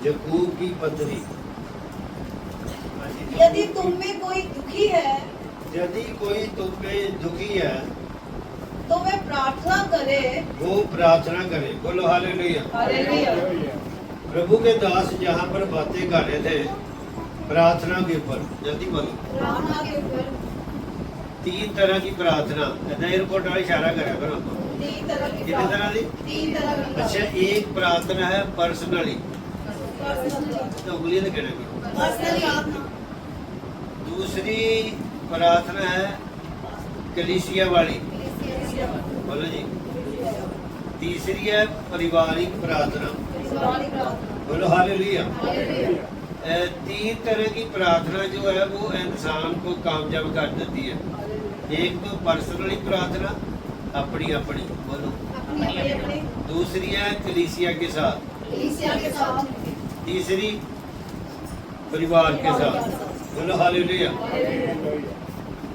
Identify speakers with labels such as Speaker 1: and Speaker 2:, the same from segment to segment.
Speaker 1: यकूब की पत्नी।
Speaker 2: यदि तुम में कोई दुखी है
Speaker 1: यदि कोई तुम में दुखी है
Speaker 2: तो वह प्रार्थना करे।
Speaker 1: वो प्रार्थना करे। बोलो हालेलुया।
Speaker 2: हालेलुया।
Speaker 1: प्रभु के दास जहाँ पर बातें कर रहे थे प्रार्थना के ऊपर, जल्दी बोलो।
Speaker 2: प्रार्थना के ऊपर
Speaker 1: 3 तरह की प्रार्थना। एयरपोर्ट वाला इशारा करा करो।
Speaker 2: 3 तरह की
Speaker 1: कितने तरह की?
Speaker 2: 3 तरह की।
Speaker 1: अच्छा, एक प्रार्थना है पर्सनली,
Speaker 2: पर्सनल
Speaker 1: तो उंगली से कहना करो।
Speaker 2: प्रार्थना।
Speaker 1: दूसरी प्रार्थना है कलीसिया वाली, बोलो जी। तीसरी है पारिवारिक प्रार्थना, बोलो हालेलुया। 3 तरह की प्रार्थना जो है वो इंसान को कामयाब कर देती है। एक तो पर्सनली प्रार्थना अपनी अपनी, बोलो। दूसरी है कलीसिया के साथ, तीसरी परिवार के साथ, बोलो हालेलुया।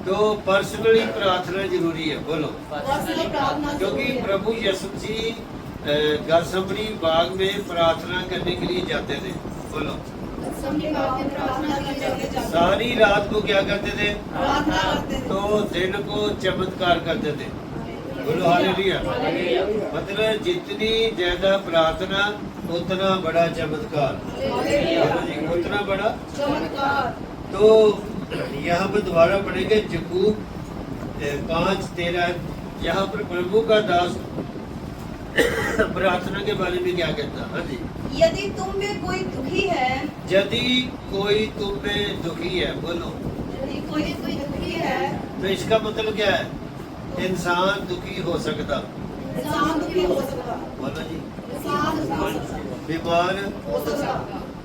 Speaker 1: तो पर्सनली प्रार्थना जरूरी है, बोलो। क्योंकि प्रभु यीशु जी गethसेमनी बाग में प्रार्थना करने के लिए जाते थे, बोलो। सारी रात को क्या करते थे? तो दिन को चमत्कार करते थे, बोलो हालेलुया। मतलब जितनी ज्यादा प्रार्थना उतना बड़ा चमत्कार, बोलो जी, उतना बड़ा
Speaker 2: चमत्कार।
Speaker 1: तो यहाँ पर दोबारा पढ़ेंगे यकूब 5:13। यहाँ पर प्रभु का दास प्रार्थना के बारे में क्या कहता है? हाँ जी।
Speaker 2: यदि तुम में कोई दुखी है,
Speaker 1: यदि कोई तुम में दुखी है, बोलो।
Speaker 2: यदि कोई दुखी है,
Speaker 1: तो इसका मतलब क्या है? इंसान दुखी हो सकता,
Speaker 2: इंसान दुखी हो सकता,
Speaker 1: बोलो जी।
Speaker 2: इंसान दुखी हो सकता,
Speaker 1: बीमार
Speaker 2: हो सकता।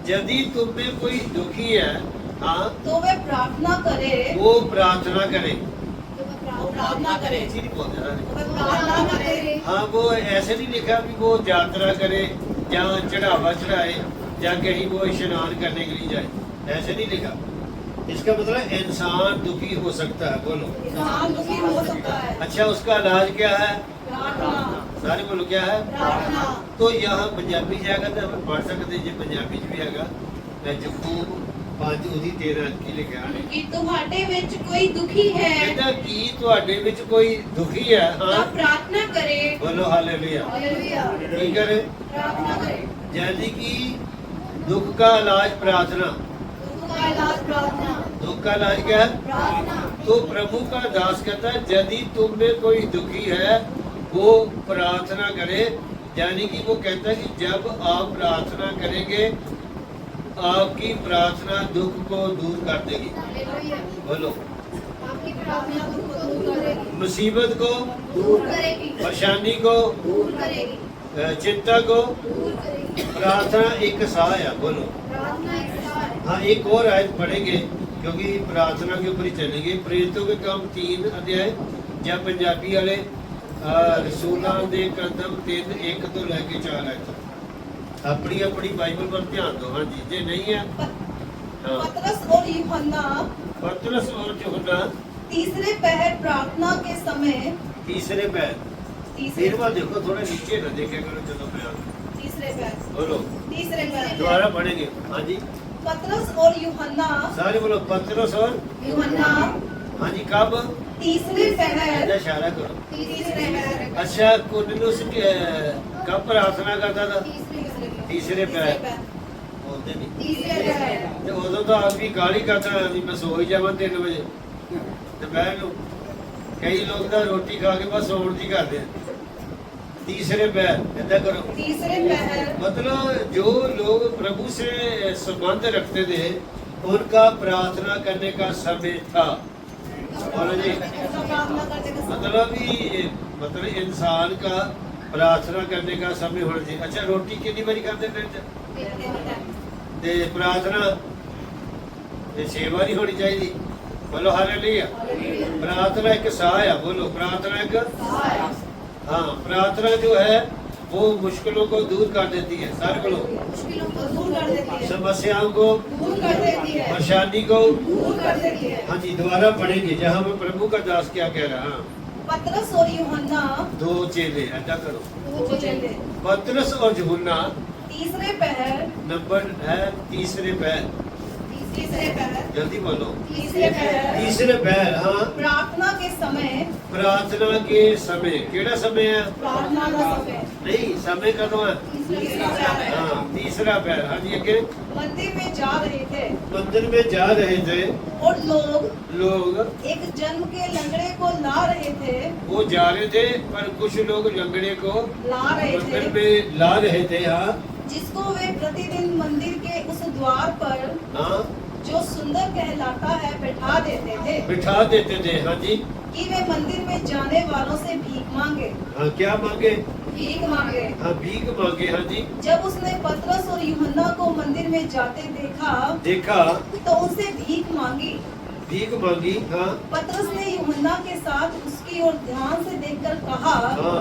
Speaker 1: यदि तुम में कोई दुखी है, हाँ,
Speaker 2: तो वह प्रार्थना करे।
Speaker 1: वो प्रार्थना करे।
Speaker 2: वो प्रार्थना करे।
Speaker 1: ऐसे नहीं बोलते ना।
Speaker 2: वह प्रार्थना करे।
Speaker 1: हाँ, वो ऐसे नहीं लिखा भी वो यात्रा करे या चढ़ावा चढ़ाए या कहीं वो स्नान करने के लिए जाए, ऐसे नहीं लिखा। इसका मतलब इंसान दुखी हो सकता है, बोलो।
Speaker 2: इंसान दुखी हो सकता है।
Speaker 1: अच्छा, उसका इलाज क्या है?
Speaker 2: प्रार्थना।
Speaker 1: सारे बोलो क्या है?
Speaker 2: प्रार्थना।
Speaker 1: तो यहाँ पंजाबी जाएगा तो हम पढ़ सकते जी, पंजाबी च भी हैगा। यकूब 5:13 की लिखा है
Speaker 2: कि तुम्हारे ਵਿੱਚ ਕੋਈ ਦੁਖੀ ਹੈ
Speaker 1: कहता कि ਤੁਹਾਡੇ ਵਿੱਚ ਕੋਈ ਦੁਖੀ है,
Speaker 2: ਤਾਂ
Speaker 1: हाँ,
Speaker 2: ਪ੍ਰਾਰਥਨਾ ਕਰੇ।
Speaker 1: बोलो हालेलुया।
Speaker 2: हालेलुया।
Speaker 1: ਕੀ करे?
Speaker 2: प्रार्थना करे।
Speaker 1: यानी कि दुख का इलाज प्रार्थना।
Speaker 2: दुख का इलाज प्रार्थना।
Speaker 1: दुख का इलाज क्या है?
Speaker 2: प्रार्थना।
Speaker 1: तो प्रभु का दास कहता है यदि तुम में कोई दुखी है वो प्रार्थना करे। यानी कि वो कहता है कि जब आप प्रार्थना करेंगे आपकी प्रार्थना दुख को दूर कर देगी,
Speaker 2: हालेलुया।
Speaker 1: बोलो।
Speaker 2: आपकी प्रार्थना दुख को दूर करेगी।
Speaker 1: मुसीबत को,
Speaker 2: दूर करेगी।
Speaker 1: परेशानी को,
Speaker 2: दूर करेगी।
Speaker 1: चिंता को
Speaker 2: दूर करेगी।
Speaker 1: प्रार्थना एक सहाय है, बोलो।
Speaker 2: प्रार्थना एक सहाय।
Speaker 1: हाँ, एक और आयत पढ़ेंगे क्योंकि प्रार्थना के ऊपर ही चलेंगे। प्रेरितों के काम 3 अध्याय या पंजाबी वाले रसूलां दे कदम 3:1 तो लेके 4 आयत। अपनी अपनी बाइबल पर ध्यान दो। हाँ जी, जे नहीं है हाँ।
Speaker 2: पतरस और यूहन्ना
Speaker 1: पतरस और यूहन्ना
Speaker 2: तीसरे पहर प्रार्थना के समय
Speaker 1: तीसरे पैर।
Speaker 2: तीसरे
Speaker 1: फिर देखो थोड़ा नीचे न देखे करो, चलो मैं
Speaker 2: तीसरे पैर
Speaker 1: बोलो।
Speaker 2: तीसरे पैर
Speaker 1: दोबारा पढ़ेंगे। हाँ जी,
Speaker 2: पतरस और यूहन्ना
Speaker 1: सारे बोलो। पतरस और
Speaker 2: यूहन्ना
Speaker 1: हाँ जी, कब?
Speaker 2: तीसरे पहर
Speaker 1: इशारा करो।
Speaker 2: तीसरे पहर
Speaker 1: अच्छा, कुरनेलियुस कब प्रार्थना करता था? तीसरे पैर। बोलते नहीं
Speaker 2: तीसरे पहर
Speaker 1: ਤੇ ਉਦੋਂ ਤਾਂ ਆਦਮੀ ਗਾਲੀ ਕਰਦਾ ਵੀ ਮੈਂ ਸੋ ਹੀ ਜਾਵਾਂ 3 ਵਜੇ ਦੁਪਹਿਰ ਨੂੰ। ਕਈ ਲੋਕ ਤਾਂ ਰੋਟੀ ਖਾ ਕੇ ਬਸ ਸੌਣ ਦੀ ਕਰਦੇ ਆ। तीसरे पैर ऐसा करो।
Speaker 2: तीसरे पहर
Speaker 1: मतलब जो लोग प्रभु से संबंध रखते थे उनका प्रार्थना करने का समय था, बोलो जी।
Speaker 2: प्रार्थना करने का
Speaker 1: मतलब इंसान का प्रार्थना करने का समय होना चाहिए। अच्छा, रोटी कितनी बारी खाते थे? प्रार्थना 6 बारी होनी चाहिए, बोलो हालेलुया। प्रार्थना एक सहाय है, बोलो। प्रार्थना एक
Speaker 2: सहाय।
Speaker 1: हाँ, प्रार्थना जो है वो मुश्किलों को दूर कर देती है, सारे बोलो।
Speaker 2: मुश्किलों को दूर कर देती है,
Speaker 1: समस्याओं को
Speaker 2: दूर कर देती है,
Speaker 1: परेशानी को
Speaker 2: दूर कर देती है।
Speaker 1: हाँ जी, दोबारा पढ़ेंगे जहाँ पे प्रभु का दास क्या कह रहा है।
Speaker 2: पतरस और यूहन्ना
Speaker 1: 2 चेले ऐसा करो।
Speaker 2: दो चेले
Speaker 1: पतरस और यूहन्ना
Speaker 2: तीसरे पहर
Speaker 1: नंबर है तीसरे पैर,
Speaker 2: तीसरे पहर
Speaker 1: जल्दी बोलो।
Speaker 2: तीसरे पहर
Speaker 1: तीसरे पैर, हाँ।
Speaker 2: प्रार्थना के समय
Speaker 1: प्रार्थना के समय, केड़ा समय है?
Speaker 2: प्रार्थना का समय
Speaker 1: नहीं, समय कदों है?
Speaker 2: तीसरा पहर
Speaker 1: हाँ, तीसरा पैर। हाँ जी, आगे।
Speaker 2: मंदिर में जा रहे थे
Speaker 1: मंदिर में जा रहे थे,
Speaker 2: और
Speaker 1: लोग
Speaker 2: एक जन्म के लंगड़े को ला रहे थे
Speaker 1: वो जा रहे थे, पर कुछ लोग लंगड़े को
Speaker 2: ला रहे
Speaker 1: मंदिर
Speaker 2: थे
Speaker 1: में ला रहे थे। हाँ
Speaker 2: जिसको वे प्रतिदिन मंदिर के उस द्वार पर
Speaker 1: हाँ,
Speaker 2: जो सुंदर कहलाता है बैठा देते थे
Speaker 1: बिठा देते थे। हाँ जी,
Speaker 2: कि वे मंदिर में जाने वालों से भीख मांगे
Speaker 1: हाँ, क्या मांगे?
Speaker 2: भीख मांगे।
Speaker 1: हाँ, भीख मांगे। हाँ जी,
Speaker 2: जब उसने पतरस और यूहन्ना को मंदिर में जाते
Speaker 1: देखा
Speaker 2: तो उनसे भीख मांगी।
Speaker 1: भीख मांगी। हाँ
Speaker 2: पतरस ने यूहन्ना के साथ उसकी ओर ध्यान से देखकर कहा,
Speaker 1: हाँ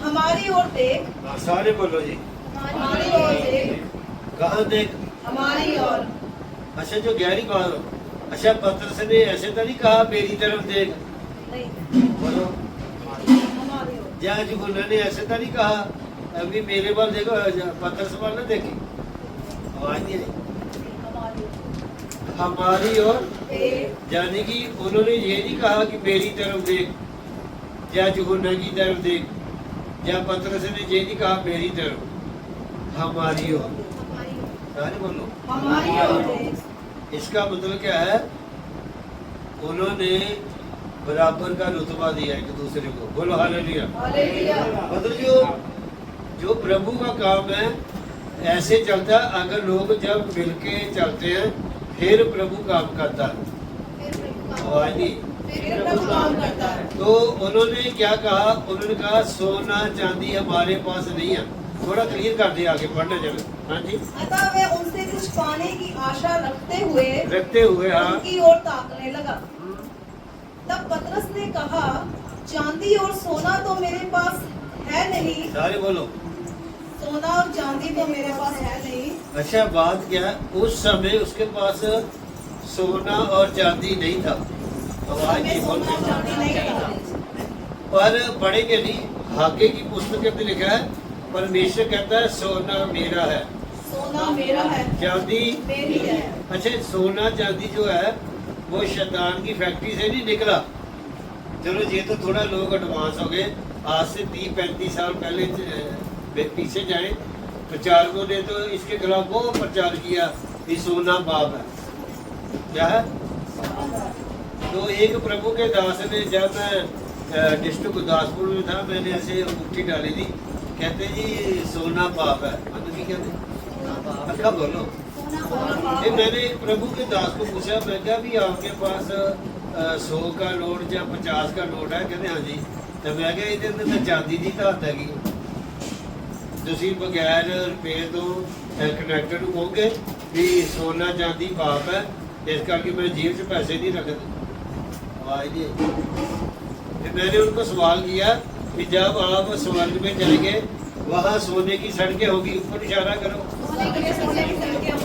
Speaker 2: हमारी ओर देख,
Speaker 1: हाँ, सारे बोलो जी।
Speaker 2: हमारी ओर देख,
Speaker 1: कहाँ देख?
Speaker 2: हमारी ओर।
Speaker 1: अच्छा, जो गहरी बात हो। अच्छा, पतरस ने ऐसे तो नहीं कहा मेरी तरफ देख,
Speaker 2: नहीं,
Speaker 1: बोलो।
Speaker 2: हमारी ओर।
Speaker 1: जहाँ यूहन्ना ने ऐसे तो नहीं कहा अभी मेरे बार देखो, पतरस बार ना देखी, आवाज नहीं आई।
Speaker 2: हमारी ओर।
Speaker 1: हमारी और
Speaker 2: देख,
Speaker 1: यानी कि उन्होंने ये नहीं कहा कि मेरी तरफ देख या यूहन्ना की तरफ देख, या पतरस ने ये नहीं कहा मेरी तरफ, हमारी ओर।
Speaker 2: हमारी ओर।
Speaker 1: सारे बोलो।
Speaker 2: हमारी ओर देख।
Speaker 1: इसका मतलब क्या है? उन्होंने बराबर का रुतबा दिया एक दूसरे को। बोलो हालेलुया।
Speaker 2: हालेलुया।
Speaker 1: मतलब जो प्रभु का काम है ऐसे चलता है। अगर लोग जब मिलके चलते हैं फिर प्रभु काम करता है। आवाज नहीं।
Speaker 2: फिर प्रभु काम करता है।
Speaker 1: तो उन्होंने क्या कहा? उन्होंने कहा सोना चांदी हमारे पास नहीं है। थोड़ा क्लियर कर दिया, आगे पढ़ना जरा। हाँ जी,
Speaker 2: अतः वे उनसे कुछ पाने की आशा रखते हुए
Speaker 1: हाँ।
Speaker 2: उनकी ओर ताकने लगा। तब पतरस ने कहा, चांदी और सोना तो मेरे पास है नहीं,
Speaker 1: सारे बोलो।
Speaker 2: सोना और चांदी तो मेरे पास है नहीं।
Speaker 1: अच्छा, बात क्या है? उस समय उसके पास सोना और चांदी नहीं था। आवाज
Speaker 2: हमें
Speaker 1: नहीं
Speaker 2: सोना और चांदी नहीं था।
Speaker 1: पर पढ़ेंगे नहीं। हागे की पुस्तक में लिखा है परमेश्वर कहता है सोना मेरा है,
Speaker 2: सोना मेरा है,
Speaker 1: चांदी
Speaker 2: मेरी है।
Speaker 1: अच्छा, सोना चांदी जो है वो शैतान की फैक्ट्री से नहीं निकला। चलो ये तो थोड़ा लोग एडवांस हो गए। आज से 30-35 साल पहले पीछे जाए, प्रचारकों ने तो इसके खिलाफ बहुत प्रचार किया कि सोना पाप है। क्या है? तो एक प्रभु के दास ने, जब मैं डिस्ट्रिक्ट गुरदासपुर में था, मैंने ऐसे मुट्ठी डाली थी, कहते जी सोना पाप है। मतलब की कहते अच्छा बोलो। फिर मैंने एक प्रभु के दास को पूछा, मैं क्या भी आपके पास 100 का नोट या 50 का नोट है? कहते हाँ जी। तो मैं क्या ਇਹਦੇ ਅੰਦਰ ਤਾਂ ਚਾਂਦੀ ਦੀ ਧਾਤ ਹੈਗੀ, ਤੁਸੀਂ ਬਗੈਰ ਰੁਪਏ ਤੋਂ ਕਨੈਕਟਰ ਨੂੰ ਕਹੋਗੇ ਵੀ ਸੋਨਾ ਚਾਂਦੀ ਪਾਪ ਹੈ, ਇਸ ਕਰਕੇ मैं जेब 'ਚ पैसे नहीं रखता। आवाज नहीं आई। फिर मैंने उनको सवाल किया कि जब आप स्वर्ग में जाएंगे वहाँ सोने की सड़कें होगी, ऊपर इशारा करो।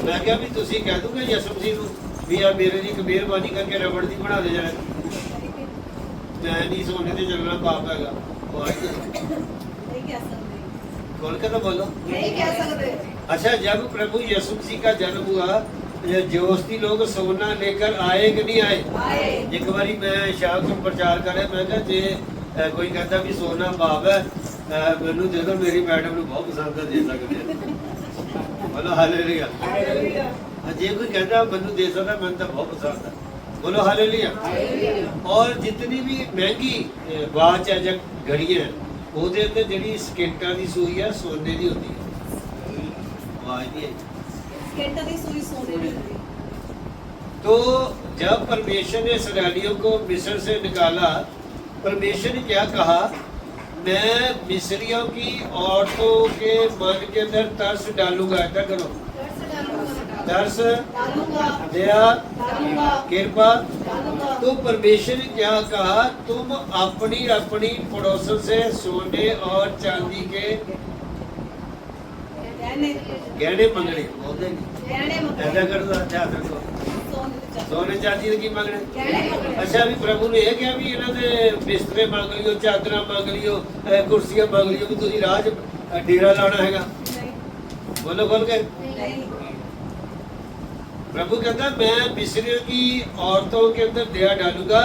Speaker 1: मैं क्या भी तुसी कह दूंगा यसु मसीह ਨੂੰ ਵੀ ਆ ਮੇਰੇ ਲਈ ਇੱਕ ਮਿਹਰਬਾਨੀ ਕਰਕੇ ਰਬੜ ਦੀ ਬਣਾ ਦੇ ਜਰਾ, मैं नहीं सोने से चलना पाप हैगा।
Speaker 2: नहीं कह सकते,
Speaker 1: बोल के तो बोलो।
Speaker 2: नहीं कह सकते।
Speaker 1: अच्छा, जब प्रभु यीशु मसीह का जन्म हुआ, जोस्ती लोग सोना लेकर आए कि नहीं आए?
Speaker 2: आए।
Speaker 1: एक बारी मैं शाह को प्रचार करे, मैं कहा जे कोई कहता भी सोना पाप है, मैनू दे दो, मेरी मैडम ਨੂੰ बहुत पसंद है, दे सकते हैं। बोलो हालेलुया। जे कोई कहता मैनू दे सकता, मैनू तो बहुत पसंद है। बोलो हालेलुया। और जितनी भी महंगी वाच है ਜਾਂ घड़ियां ਉਹਦੇ ਤੇ ਜਿਹੜੀ ਸਕਿੰਟਾਂ ਦੀ ਸੂਈ ਹੈ ਸੋਨੇ ਦੀ ਹੁੰਦੀ ਹੈ। ਆਵਾਜ਼ नहीं आई।
Speaker 2: स्केटर की सुई सोने की थी।
Speaker 1: तो जब परमेश्वर ने इसराइलियों को मिस्र से निकाला, परमेश्वर ने क्या कहा? मैं मिस्रियों की औरतों के मन के अंदर तरस डालूंगा। ऐसा करो, तरस,
Speaker 2: डालूंगा,
Speaker 1: दया,
Speaker 2: डालूंगा,
Speaker 1: कृपा।
Speaker 2: डालूंगा।
Speaker 1: तो परमेश्वर ने क्या कहा? तुम अपनी अपनी पड़ोसन से सोने और चांदी के
Speaker 2: गहने
Speaker 1: गहने मंगने बोलते नहीं।
Speaker 2: गहने मंगने।
Speaker 1: ऐसा कर दो, अच्छा कर दो। सोने चांदी की मंगने।
Speaker 2: गहने मंगने।
Speaker 1: अच्छा, भी प्रभु ने यह क्या भी इन्हों के बिस्तरे मंग लियो, चादर मंग लियो, कुर्सियां मंग लियो, भी तुम राह च डेरा लाना हैगा।
Speaker 2: नहीं।
Speaker 1: बोलो बोल के।
Speaker 2: नहीं।
Speaker 1: प्रभु कहता मैं मिस्रियों की औरतों के अंदर दया डालूंगा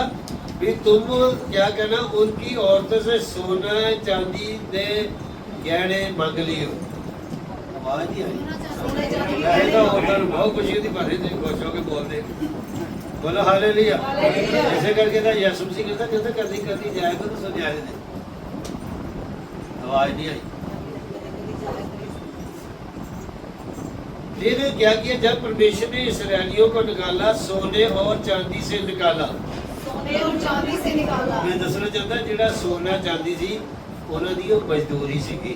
Speaker 1: भी तुम क्या करना, उनकी औरतों से सोना चांदी दे गहने मांग लियो। आवाज नहीं आई। मैं तो औरतों को बहुत खुशी होती, भारी थे खुश होकर बोलते। बोलो हालेलुया। ऐसे करके था यीशु मसीह कहता करती करती जाएगा तो सब जाए दे। आवाज नहीं आई। फिर क्या किया, जब परमेश्वर ने इसराइलियों को निकाला, सोने और चांदी से निकाला।
Speaker 2: सोने और चांदी से निकाला।
Speaker 1: मैं दसना चाहता जिहड़ा सोना चांदी सी उन्हां दी ओह मजदूरी सीगी।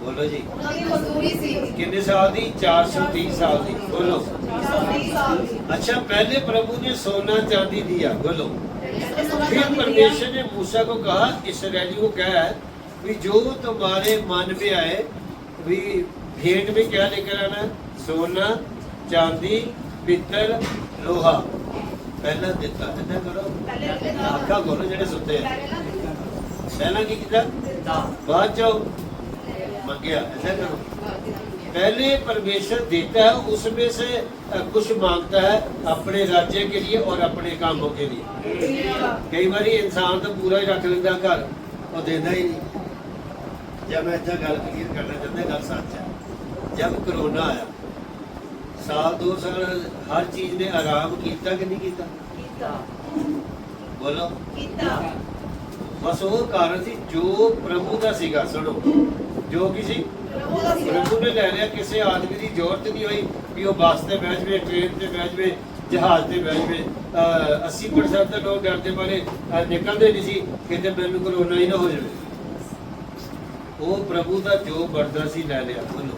Speaker 1: बोलो जी।
Speaker 2: उनकी मजदूरी सी।
Speaker 1: कितने साल दी? 430 साल दी। बोलो।
Speaker 2: 430 साल की।
Speaker 1: अच्छा, पहले प्रभु ने सोना चांदी दिया। बोलो।
Speaker 2: सोना
Speaker 1: फिर
Speaker 2: चांदी
Speaker 1: परमेश्वर
Speaker 2: दिया।
Speaker 1: ने मूसा को कहा, इसराइलियों को कहा भी जो तुम्हारे मन में आए भी भेंट में क्या लेकर आना है? सोना चांदी पित्तल लोहा। पहला दिता ऐसा करो, अखा खोलो जेडे सुते हैं। पहला की किया, बाद चो मंगया। ऐसा करो, पहले परमेश्वर देता है, उसमें से कुछ मांगता है अपने राज्य के लिए और अपने कामों के लिए। कई बार इंसान तो पूरा ही रख लेता घर और देता ही नहीं। जब मैं ऐसा गल क्लियर करना चाहता, गल सच है। जब कोरोना आया, साल 2 साल हर चीज ने आराम किया कि नहीं किया? बोलो। बस वो कारण सी जो प्रभु का सीगा। सुनो, जो किसी प्रभु ने ले लिया, किसी आदमी की जरूरत नहीं हुई भी वो बस से बैठ जाए, ट्रेन से बैठ जाए, जहाज से बैठ जाए। 80% लोग डरते मारे निकलते नहीं सी कि मैनू कोरोना ही ना हो जाए। वो प्रभु का जो बरदा सी ले लिया। बोलो।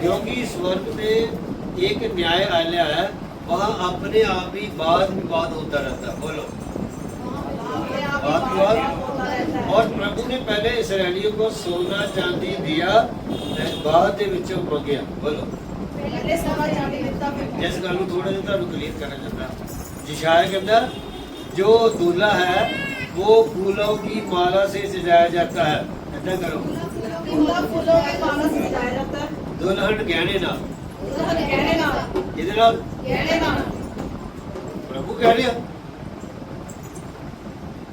Speaker 1: क्योंकि स्वर्ग में एक न्यायालय है, वहाँ अपने आप ही वाद विवाद होता रहता है। बोलो। वाद विवाद। और प्रभु ने पहले इसराइलियों को सोना चांदी दिया, बाद दे विचों मंगया। बोलो। इस गल थोड़ा जिहा तुहानूं क्लीयर करना चाहता। यशायाह कहता जो दूल्हा है वो फूलों की माला से सजाया जाता है। ऐसा करो, दुल्हन गहने ना प्रभु कह लिया।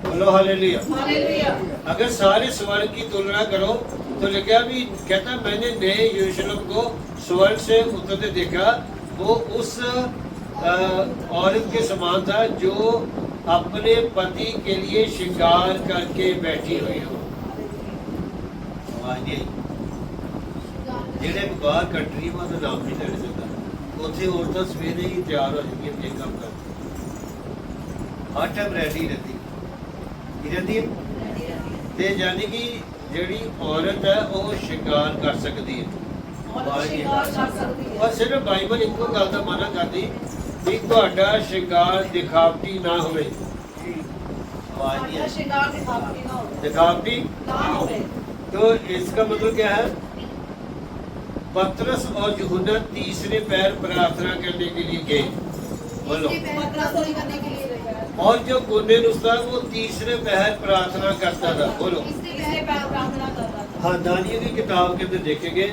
Speaker 1: बोलो हालेलुया। अगर सारे स्वर्ग की तुलना करो तो लिखा भी कहता मैंने नए यरूशलेम को स्वर्ग से उतरते देखा, वो उस औरत के समान था जो अपने पति के लिए श्रृंगार करके बैठी हुई हो। जेडे बाहर कंट्री में तो नाम नहीं ले सकता, उत्थे औरतां सवेरे ही तैयार हो जाएंगी अपने काम करके, हर टाइम रेडी रहती है। ते यानी कि जेड़ी औरत है वो श्रृंगार कर सकती है। और सिर्फ बाइबल इनको गल का मना करती भी तुहाडा श्रृंगार दिखावटी ना होवे। दिखावटी तो इसका मतलब क्या है? पतरस और यूहन्ना तीसरे पैर प्रार्थना करने के लिए गए। बोलो। और जो कुरनेलियुस था वो तीसरे पैर प्रार्थना करता था। बोलो। हाँ, दानियल की किताब के अंदर देखेंगे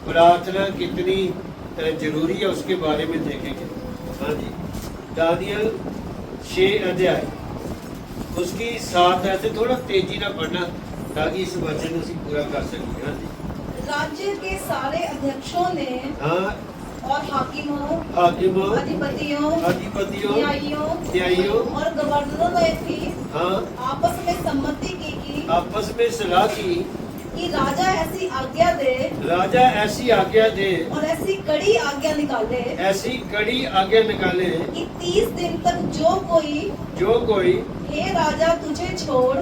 Speaker 1: प्रार्थना कितनी जरूरी है, उसके बारे में देखेंगे। हाँ जी, दानियल 6 अध्याय उसकी 7 ऐसे थोड़ा तेजी ना पढ़ना ताकि इस वचन उसी पूरा कर सकें। हाँ जी।
Speaker 2: राज्य के सारे अध्यक्षों ने
Speaker 1: हाँ
Speaker 2: और हाकिमों
Speaker 1: अधिपतियों
Speaker 2: न्यायियों और गवर्नरों ने भी
Speaker 1: हाँ
Speaker 2: आपस में सम्मति की
Speaker 1: आपस में सलाह की
Speaker 2: कि राजा ऐसी आज्ञा दे और ऐसी कड़ी आज्ञा निकाले कि 30 दिन तक जो कोई हे राजा तुझे छोड़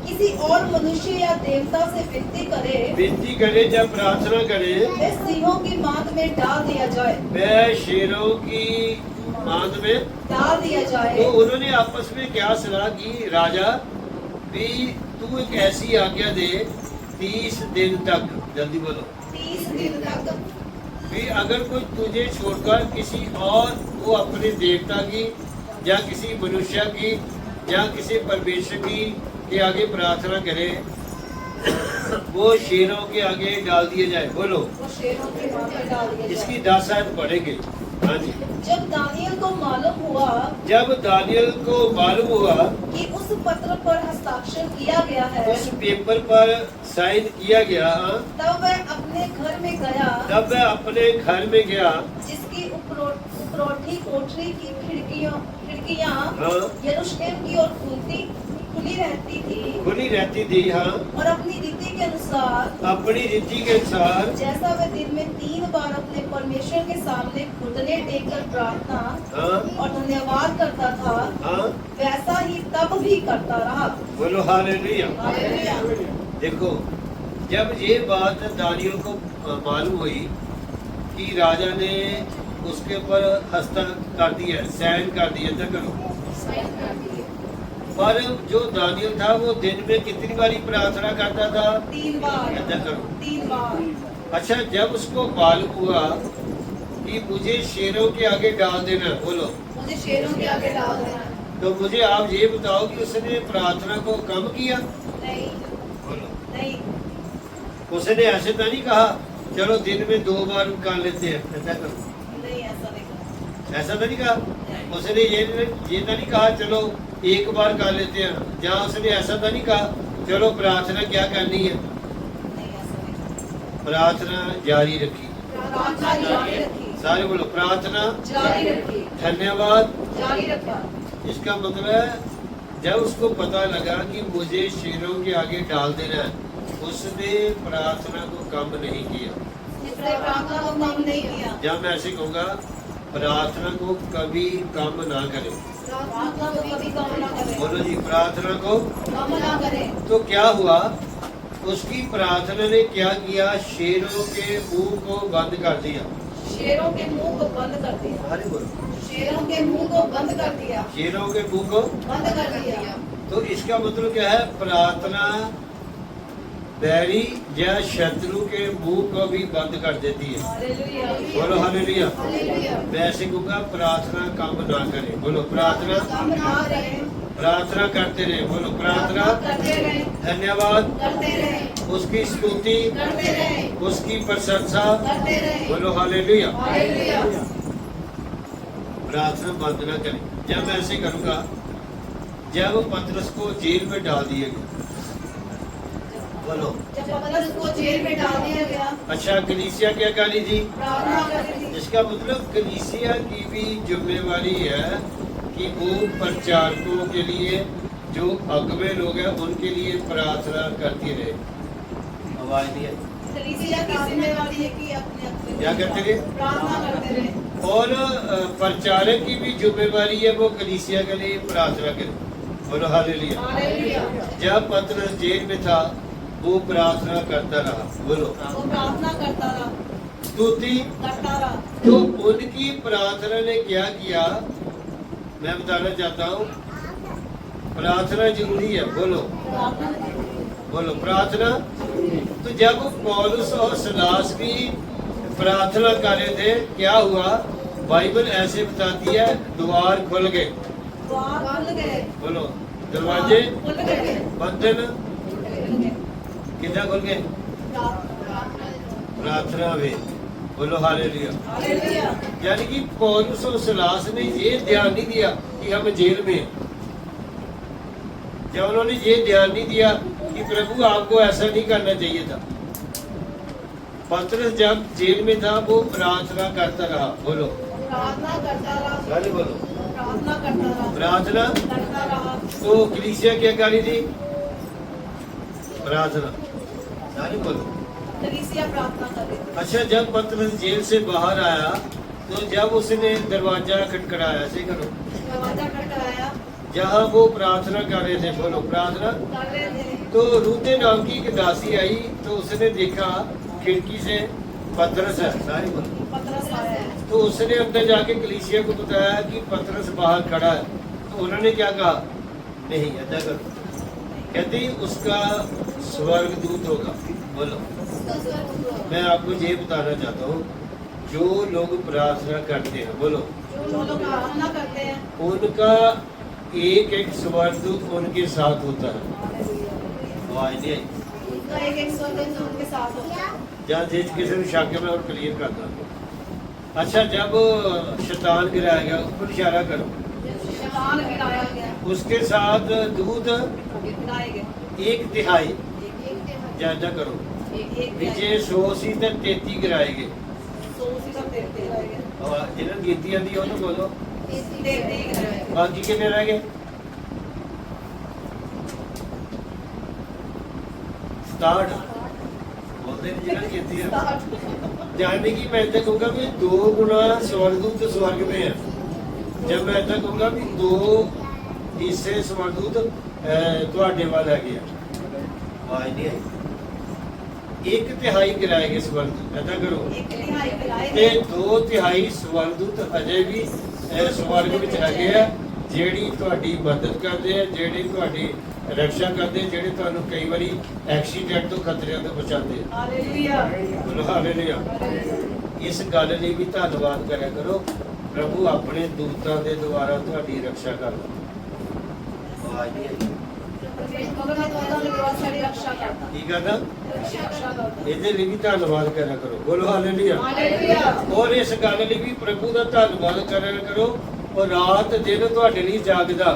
Speaker 2: किसी और मनुष्य या देवता से विनती करे जब प्रार्थना करे वे सिंहों की मांद में डाल दिया जाए। वे शेरों की मांद में डाल दिया जाए। तो उन्होंने आपस में क्या सलाह की? राजा भी तू एक ऐसी आज्ञा दे 30 दिन तक, जल्दी बोलो, 30 दिन तक भी अगर कोई तुझे छोड़कर किसी और वो अपने देवता की या किसी मनुष्य की या किसी परमेश्वर की के आगे प्रार्थना करे
Speaker 1: वो शेरों के आगे डाल दिए जाए। बोलो,
Speaker 2: वो शेरों के आगे डाल दिए जाए।
Speaker 1: इसकी 10 आयत पढ़ेंगे। हाँ जी।
Speaker 2: जब दानियल को मालूम हुआ
Speaker 1: जब दानियल को मालूम हुआ
Speaker 2: कि उस पत्र पर हस्ताक्षर किया गया है,
Speaker 1: उस पेपर पर साइन किया गया, हाँ,
Speaker 2: तब वह अपने घर में गया,
Speaker 1: तब वह अपने घर में गया,
Speaker 2: जिसकी उपरोठी कोठरी की खिड़कियां
Speaker 1: हाँ,
Speaker 2: यरूशलेम की ओर खुली रहती थी,
Speaker 1: हाँ,
Speaker 2: और अपनी रीति के अनुसार,
Speaker 1: अपनी रीति के अनुसार,
Speaker 2: जैसा वह दिन में 3 बार अपने परमेश्वर के सामने घुटने टेककर प्रार्थना
Speaker 1: हाँ,
Speaker 2: और धन्यवाद करता था,
Speaker 1: हाँ,
Speaker 2: वैसा ही तब भी करता रहा।
Speaker 1: बोलो हालेलुया।
Speaker 2: हालेलुया।
Speaker 1: देखो, जब ये बात दानियल को मालूम हुई कि राजा ने उसके ऊपर हस्ताक्षर कर दिया, साइन कर दिया, तो करो। पर जो दानियल था वो दिन में कितनी बारी प्रार्थना करता था?
Speaker 2: 3 बार।
Speaker 1: ऐसा करो।
Speaker 2: 3 बार।
Speaker 1: अच्छा, जब उसको मालूम हुआ कि मुझे शेरों के आगे डाल देना, बोलो,
Speaker 2: मुझे शेरों के आगे डाल देना,
Speaker 1: तो मुझे आप ये बताओ कि उसने प्रार्थना को कम किया?
Speaker 2: नहीं,
Speaker 1: बोलो,
Speaker 2: नहीं,
Speaker 1: उसने ऐसे तो नहीं कहा चलो दिन में 2 बार कर लेते हैं, ऐसा करो,
Speaker 2: नहीं, ऐसा नहीं कहा।
Speaker 1: ऐसा तो नहीं कहा। उसने ये तो नहीं कहा चलो 1 बार कर लेते हैं, जहाँ उसने ऐसा तो नहीं कहा चलो प्रार्थना क्या करनी है,
Speaker 2: नहीं, ऐसा नहीं कहा।
Speaker 1: प्रार्थना जारी रखी।
Speaker 2: प्रार्थना जारी रखी,
Speaker 1: सारे बोलो, प्रार्थना
Speaker 2: जारी रखी,
Speaker 1: धन्यवाद।
Speaker 2: जारी रखा।
Speaker 1: इसका मतलब है जब उसको पता लगा कि मुझे शेरों के आगे डाल देना है, उसने प्रार्थना को कम नहीं किया।
Speaker 2: जिसने प्रार्थना को कम नहीं किया।
Speaker 1: जब मैं ऐसे कहूँगा प्रार्थना को कभी कम ना करें,
Speaker 2: प्रार्थना को कभी कम ना करें।
Speaker 1: बोलो जी, प्रार्थना को
Speaker 2: कम ना करें।
Speaker 1: तो क्या हुआ, उसकी प्रार्थना ने क्या किया, शेरों के मुंह को बंद कर दिया।
Speaker 2: शेरों के मुंह को बंद कर दिया।
Speaker 1: अरे बोलो,
Speaker 2: शेरों के मुंह को बंद कर दिया।
Speaker 1: शेरों के मुंह को
Speaker 2: बंद कर दिया।
Speaker 1: तो इसका मतलब क्या है, प्रार्थना बैरी या शत्रु के मुंह को भी बंद कर देती है।
Speaker 2: हालेलुया।
Speaker 1: बोलो हालेलुया।
Speaker 2: हालेलुया।
Speaker 1: मैं ऐसे कहूँगा प्रार्थना कम ना करें। बोलो, प्रार्थना
Speaker 2: कम ना करें।
Speaker 1: प्रार्थना करते रहे। बोलो, प्रार्थना
Speaker 2: करते रहें।
Speaker 1: धन्यवाद,
Speaker 2: करते रहें।
Speaker 1: उसकी स्तुति,
Speaker 2: करते रहें।
Speaker 1: उसकी प्रशंसा।
Speaker 2: करते रहें।
Speaker 1: बोलो हालेलुया।
Speaker 2: हालेलुया।
Speaker 1: प्रार्थना बंद ना करें। जब मैं ऐसे करूँगा, जब पतरस को जेल में डाल दिया गया, बोलो,
Speaker 2: जब पतरस को जेल में डाल दिया गया,
Speaker 1: अच्छा, कलीसिया क्या कर रही थी?
Speaker 2: प्रार्थना कर रही थी।
Speaker 1: इसका मतलब कलीसिया की भी जिम्मेवारी है कि वो प्रचारकों के लिए, जो अगवे लोग हैं उनके लिए प्रार्थना करती रहे। आवाज नहीं है?
Speaker 2: कलीसिया की जिम्मेवारी है कि अपने
Speaker 1: क्या करते रहे?
Speaker 2: प्रार्थना करते रहे।
Speaker 1: और प्रचारक की भी जिम्मेवारी है वो कलीसिया के लिए प्रार्थना करे। बोलो हालेलुया।
Speaker 2: हालेलुया।
Speaker 1: जब पतरस जेल में था वो प्रार्थना करता रहा। बोलो,
Speaker 2: वो प्रार्थना करता रहा,
Speaker 1: स्तुति
Speaker 2: करता रहा।
Speaker 1: तो उनकी प्रार्थना ने क्या किया, मैं बताना चाहता हूँ, प्रार्थना जरूरी है। बोलो,
Speaker 2: प्रार्थना
Speaker 1: बोलो, प्रार्थना। तो जब पौलुस और सिलास भी प्रार्थना कर रहे थे, क्या हुआ, बाइबल ऐसे बताती है, द्वार खुल गए।
Speaker 2: द्वार खुल गए।
Speaker 1: बोलो, दरवाजे
Speaker 2: खुल गए।
Speaker 1: बंधन
Speaker 2: खुल गए।
Speaker 1: कितना खुल गए? प्रार्थना में। बोलो हालेलुया।
Speaker 2: हालेलुया।
Speaker 1: यानी कि पौलुस और सिलास ने ये ध्यान नहीं दिया कि हम जेल में हैं। जब उन्होंने ये ध्यान नहीं दिया कि प्रभु आपको ऐसा नहीं करना चाहिए था, पतरस जब जेल में था वो प्रार्थना करता रहा। बोलो,
Speaker 2: प्रार्थना करता रहा।
Speaker 1: सारे बोलो,
Speaker 2: प्रार्थना करता रहा।
Speaker 1: प्रार्थना।
Speaker 2: करता रहा।
Speaker 1: तो कलीसिया क्या कर रही थी? प्रार्थना। सारे बोलो।
Speaker 2: कलीसिया प्रार्थना कर रही थी।
Speaker 1: अच्छा, जब पतरस जेल से बाहर आया तो जब उसने दरवाजा खटखटाया, ऐसे करो,
Speaker 2: दरवाजा खटखटाया,
Speaker 1: जहाँ वो प्रार्थना कर रहे थे, बोलो, प्रार्थना
Speaker 2: कर रहे थे,
Speaker 1: तो रूते नाम की एक दासी आई तो उसने देखा खिड़की से पतरस है। सारी बोलो।
Speaker 2: पतरस आया है।
Speaker 1: तो उसने अंदर जाके कलीसिया को बताया कि पतरस बाहर खड़ा है। तो उन्होंने क्या कहा, नहीं ऐसा करो, कहती उसका स्वर्गदूत होगा। बोलो, मैं आपको ये बताना चाहता हूँ, जो लोग प्रार्थना करते हैं, बोलो,
Speaker 2: जो लोग प्रार्थना करते हैं,
Speaker 1: उनका एक एक स्वर्गदूत उनके साथ होता है। आवाज नहीं आई?
Speaker 2: उसका एक एक स्वर्ग उनके साथ होगा।
Speaker 1: ਜਾਂ ਜੇ ਕਿਸੇ ਨੂੰ ਸ਼ੱਕ ਹੈ ਮੈਂ ਹੁਣ ਕਲੀਅਰ ਕਰਦਾ। ਅੱਛਾ, जब शैतान गिराया गया ऊपर इशारा करो,
Speaker 2: शैतान गिराया गया,
Speaker 1: उसके साथ दूध
Speaker 2: गिराए गए,
Speaker 1: 1/3 ज्यादा करो
Speaker 2: एक
Speaker 1: नीचे 100 ਸੀ ਤੇ 33 गिराए गए।
Speaker 2: 100 से कम देते गिराए गए,
Speaker 1: और ਜਿਹਨਾਂ ਨੂੰ ਗਿਣਤੀ ਆਂਦੀ ਉਹਨੂੰ ਬੋਲੋ।
Speaker 2: 33 गिराए गए।
Speaker 1: ਬਾਕੀ ਕਿੰਨੇ ਰਹਿ ਗਏ? 67 बोलते हैं जिन्होंने कहती है। जानने की मैं ऐसा कहूँगा भी 2 गुना स्वर्गदूत स्वर्ग में है। जब मैं ऐसा कहूँगा भी 2 हिस्से स्वर्गदूत ਤੁਹਾਡੇ ਵੱਲ ਹੈਗੇ ਆ। ਆਵਾਜ਼ ਨਹੀਂ ਆਈ। 1/3 गिराए गए स्वर्गदूत। ऐसा करो
Speaker 2: 1/3 गिराए
Speaker 1: ਤੇ
Speaker 2: गए,
Speaker 1: 2/3 स्वर्गदूत ਅਜੇ ਵੀ ਸਵਰਗ ਵਿੱਚ ਹੈਗੇ ਆ, ਜਿਹੜੀ ਤੁਹਾਡੀ ਮਦਦ ਕਰਦੇ ਆ, ਜਿਹੜੇ ਤੁਹਾਡੀ ਰੱਖਿਆ ਕਰਦੇ, ਜਿਹੜੇ ਤੁਹਾਨੂੰ ਕਈ ਵਾਰੀ ਐਕਸੀਡੈਂਟ ਤੋਂ ਖਤਰਿਆਂ ਤੋਂ ਬਚਾਉਂਦੇ ਆ।
Speaker 2: हालेलुया,
Speaker 1: ਬੋਲੋ ਹਾਲੇਲੂਇਆ। ਇਸ ਗੱਲ ਲਈ ਵੀ ਧੰਨਵਾਦ ਕਰਿਆ ਕਰੋ। ਪ੍ਰਭੂ ਆਪਣੇ ਦੂਤਾਂ ਦੇ ਦੁਆਰਾ ਤੁਹਾਡੀ ਰੱਖਿਆ ਕਰਦਾ। ਆਵਾਜ਼ ਨਹੀਂ ਆਈ।
Speaker 2: मगर मैं दोनों के द्वारा सारी रक्षा करता,
Speaker 1: ਕੀ ਕਰਦਾ?
Speaker 2: रक्षा करता।
Speaker 1: ਇਹਦੇ ਲਈ ਵੀ ਧੰਨਵਾਦ ਕਰਿਆ ਕਰੋ। ਬੋਲੋ ਹਾਲੇਲੂਇਆ।
Speaker 2: हालेलुया,
Speaker 1: ਔਰ ਇਸ ਗੱਲ ਲਈ ਵੀ ਪ੍ਰਭੂ ਦਾ ਧੰਨਵਾਦ ਕਰਿਆ ਕਰੋ। ਔਰ ਰਾਤ ਦਿਨ ਤੁਹਾਡੇ ਲਈ ਜਾਗਦਾ।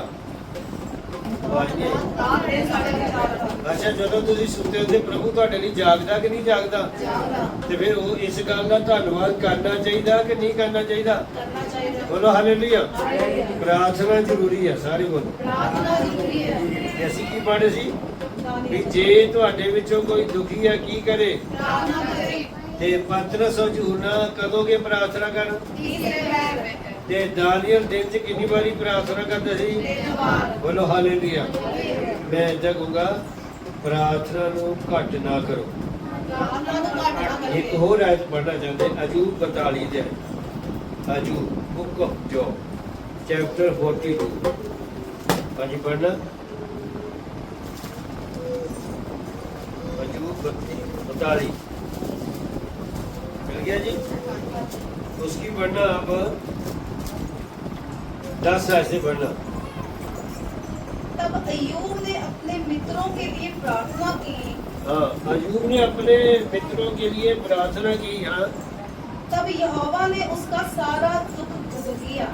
Speaker 1: ਆਵਾਜ਼ ਨਹੀਂ ਆਈ।
Speaker 2: रात दिन साढ़े विचार करता,
Speaker 1: ਅੱਛਾ, ਜਦੋਂ ਤੁਸੀਂ ਸੁੱਤੇ ਹੁੰਦੇ ਪ੍ਰਭੂ ਤੁਹਾਡੇ ਲਈ ਜਾਗਦਾ ਕਿ ਨਹੀਂ ਜਾਗਦਾ?
Speaker 2: जागना
Speaker 1: ਤੇ ਫਿਰ ਉਹ ਇਸ ਗੱਲ ਦਾ ਧੰਨਵਾਦ ਕਰਨਾ ਚਾਹੀਦਾ ਕਿ ਨਹੀਂ ਕਰਨਾ ਚਾਹੀਦਾ?
Speaker 2: करना चाहिए।
Speaker 1: ਬੋਲੋ ਹਾਲੇਲੂਇਆ।
Speaker 2: हालेलुया,
Speaker 1: ਪ੍ਰਾਰਥਨਾ ਜ਼ਰੂਰੀ ਹੈ। ਸਾਰੇ ਬੋਲੋ।
Speaker 2: प्रार्थना जरूरी है।
Speaker 1: ਤੇ ਅਸੀਂ ਕੀ ਪੜ੍ਹੇ ਸੀ ਵੀ
Speaker 2: प्रार्थना
Speaker 1: ਜੇ ਤੁਹਾਡੇ ਵਿੱਚੋਂ ਕੋਈ ਦੁਖੀ ਹੈ ਕੀ ਕਰੇ?
Speaker 2: करें,
Speaker 1: ਤੇ ਪਤਰਸ ਝੂਰਨਾ ਕਦੋਗੇ ਪ੍ਰਾਰਥਨਾ ਕਰਨ?
Speaker 2: तीसरे पैर,
Speaker 1: ਤੇ ਦਾਨੀਅਲ ਦਿਨ 'ਚ ਕਿੰਨੀ ਵਾਰੀ ਪ੍ਰਾਰਥਨਾ ਕਰਦਾ ਸੀ?
Speaker 2: 3 बार।
Speaker 1: ਬੋਲੋ ਹਾਲੇਲੂਇਆ। ਮੈਂ ਇੱਦਾਂ ਕਹੂੰਗਾ ਪ੍ਰਾਰਥਨਾ ਨੂੰ ਘੱਟ ਨਾ ਕਰੋ।
Speaker 2: प्रार्थना तो घट ना करें।
Speaker 1: ਇੱਕ ਹੋਰ ਆਇਤ ਪੜ੍ਹਨਾ ਚਾਹੁੰਦੇ ਅਯੂਬ 42 ਦੇ Ayub book of job chapter 42 ਹਾਂਜੀ ਪੜ੍ਹਨਾ अयूब 42 मिल गया जी। उसकी पढ़ना अब 10 ऐसे पढ़ना।
Speaker 2: तब अय्यूब ने अपने मित्रों के लिए प्रार्थना की,
Speaker 1: हाँ, अयूब ने अपने मित्रों के लिए प्रार्थना की। हाँ,
Speaker 2: तब यहोवा ने उसका सारा दुख दूर किया।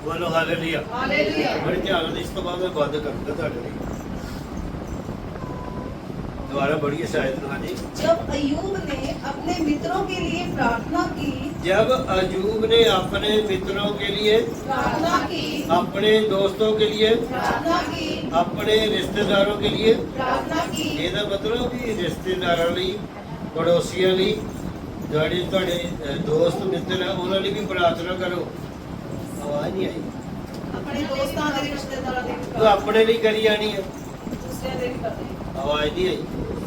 Speaker 1: बोलो हालेलुया।
Speaker 2: हालेलुया,
Speaker 1: बड़े ध्यान से इस तो बाद में बंद करूंगा ਤੁਹਾਡੇ ਲਈ। दोबारा बड़ी शायद। हाँ जी।
Speaker 2: जब अय्यूब ने अपने मित्रों के लिए प्रार्थना की,
Speaker 1: जब अयूब ने अपने मित्रों के लिए,
Speaker 2: प्रार्थना की,
Speaker 1: अपने दोस्तों के लिए,
Speaker 2: प्रार्थना की,
Speaker 1: अपने रिश्तेदारों के लिए,
Speaker 2: प्रार्थना की,
Speaker 1: ਇਹਦਾ ਮਤਲਬ ਵੀ ਰਿਸ਼ਤੇਦਾਰਾਂ ਲਈ, ਪੜੋਸੀਆਂ ਲਈ, ਜਿਹੜੇ ਤੁਹਾਡੇ ਦੋਸਤ ਮਿੱਤਰ ਆ ਉਹਨਾਂ ਲਈ ਵੀ ਪ੍ਰਾਰਥਨਾ ਕਰੋ। ਆਵਾਜ਼ ਨਹੀਂ ਆਈ।
Speaker 2: अपने दोस्तों के रिश्तेदारों के
Speaker 1: ਉਹ ਆਪਣੇ ਲਈ ਕਰੀ ਜਾਣੀ ਹੈ।
Speaker 2: दूसरे ने भी करते हैं,
Speaker 1: आवाज नहीं आई।